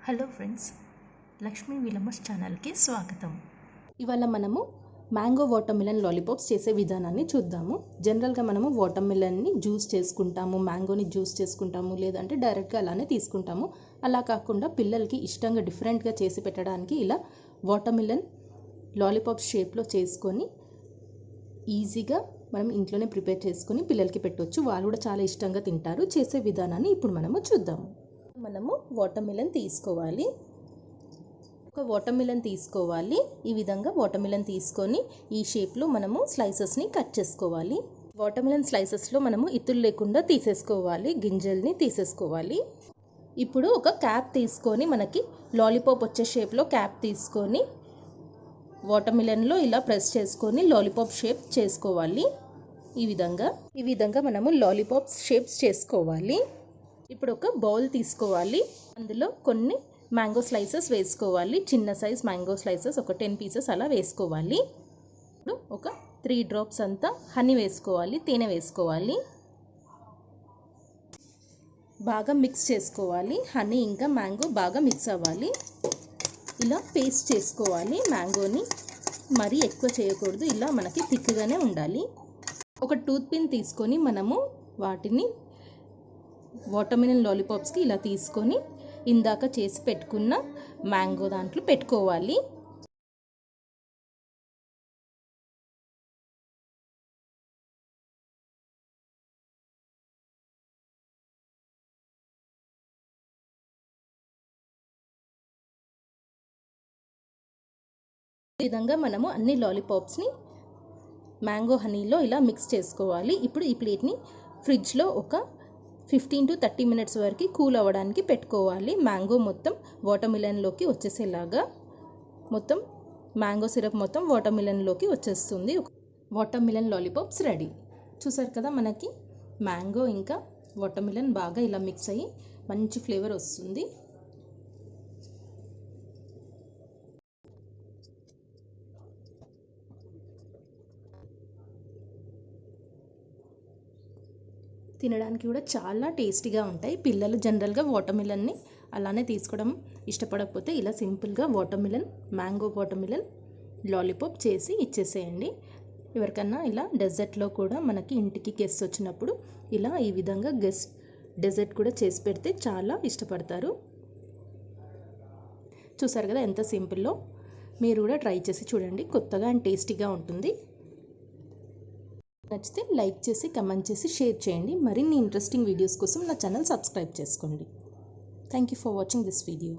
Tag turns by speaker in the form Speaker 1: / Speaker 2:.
Speaker 1: Hello friends, Lakshmi విలమస్ ఛానల్కి స్వాగతం.
Speaker 2: ఇవాళ మనము మ్యాంగో వాటర్మిలన్ లాలీపాప్స్ చేసే విధానాన్ని చూద్దాము. జనరల్గా మనము వాటర్మిలన్ని జ్యూస్ చేసుకుంటాము, మ్యాంగోని జ్యూస్ చేసుకుంటాము, లేదంటే డైరెక్ట్గా అలానే తీసుకుంటాము. అలా కాకుండా పిల్లలకి ఇష్టంగా డిఫరెంట్గా చేసి పెట్టడానికి ఇలా వాటర్మిలన్ లాలీపాప్ షేప్లో చేసుకొని ఈజీగా మనం ఇంట్లోనే ప్రిపేర్ చేసుకొని పిల్లలకి పెట్టవచ్చు. వాళ్ళు కూడా చాలా ఇష్టంగా తింటారు. చేసే విధానాన్ని ఇప్పుడు మనము చూద్దాము. మనము వాటర్మిలన్ తీసుకోవాలి. ఒక వాటర్మిలన్ తీసుకోవాలి. ఈ విధంగా వాటర్మిలన్ తీసుకొని ఈ షేప్లో మనము స్లైసెస్ని కట్ చేసుకోవాలి. వాటర్మిలన్ స్లైసెస్లో మనము ఇత్తులు లేకుండా తీసేసుకోవాలి, గింజల్ని తీసేసుకోవాలి. ఇప్పుడు ఒక క్యాప్ తీసుకొని మనకి లాలీపాప్ వచ్చే షేప్లో క్యాప్ తీసుకొని వాటర్మిలన్లో ఇలా ప్రెస్ చేసుకొని లాలీపాప్ షేప్ చేసుకోవాలి. ఈ విధంగా మనము లాలీపాప్ షేప్స్ చేసుకోవాలి. ఇప్పుడు ఒక బౌల్ తీసుకోవాలి. అందులో కొన్ని మ్యాంగో స్లైసెస్ వేసుకోవాలి. చిన్న సైజ్ మ్యాంగో స్లైసెస్ ఒక 10 పీసెస్ అలా వేసుకోవాలి. ఇప్పుడు ఒక 3 డ్రాప్స్ అంతా హనీ వేసుకోవాలి, తేనె వేసుకోవాలి. బాగా మిక్స్ చేసుకోవాలి. హనీ ఇంకా మ్యాంగో బాగా మిక్స్ అవ్వాలి. ఇలా పేస్ట్ చేసుకోవాలి. మ్యాంగోని మరీ ఎక్కువ చేయకూడదు, ఇలా మనకి థిక్గానే ఉండాలి. ఒక టూత్ పిన్ తీసుకొని మనము వాటిని వాటర్మిలన్ లాలీపాప్స్కి ఇలా తీసుకొని ఇందాక చేసి పెట్టుకున్న మ్యాంగో దాంట్లో పెట్టుకోవాలి. ఈ విధంగా మనము అన్ని లాలీపాప్స్ని మ్యాంగో హనీలో ఇలా మిక్స్ చేసుకోవాలి. ఇప్పుడు ఈ ప్లేట్ని ఫ్రిడ్జ్లో ఒక 15 to 30 మినిట్స్ వరకు కూల్ అవ్వడానికి పెట్టుకోవాలి. మ్యాంగో మొత్తం వాటర్మిలన్లోకి వచ్చేసేలాగా మొత్తం మ్యాంగో సిరప్ మొత్తం వాటర్మిలన్లోకి వచ్చేస్తుంది. Watermelon lollipops ready. చూసారు కదా, మనకి మ్యాంగో ఇంకా వాటర్మిలన్ బాగా ఇలా మిక్స్ అయ్యి మంచి ఫ్లేవర్ వస్తుంది. తినడానికి కూడా చాలా టేస్టీగా ఉంటాయి. పిల్లలు జనరల్గా వాటర్మిలన్ని అలానే తీసుకోవడం ఇష్టపడకపోతే ఇలా సింపుల్గా మ్యాంగో వాటర్మిలన్ లాలీపాప్ చేసి ఇచ్చేసేయండి. ఎవరికన్నా ఇలా డెజర్ట్లో కూడా మనకి ఇంటికి గెస్ట్ వచ్చినప్పుడు ఇలా ఈ విధంగా డెజర్ట్ కూడా చేసి పెడితే చాలా ఇష్టపడతారు. చూసారు కదా ఎంత సింపుల్లో. మీరు కూడా ట్రై చేసి చూడండి, కొత్తగా అండ్ టేస్టీగా ఉంటుంది. నచ్చితే లైక్ చేసి, కమెంట్ చేసి, షేర్ చేయండి. మరిన్ని ఇంట్రెస్టింగ్ వీడియోస్ కోసం నా ఛానల్ సబ్స్క్రైబ్ చేసుకోండి. Thank you for watching this video.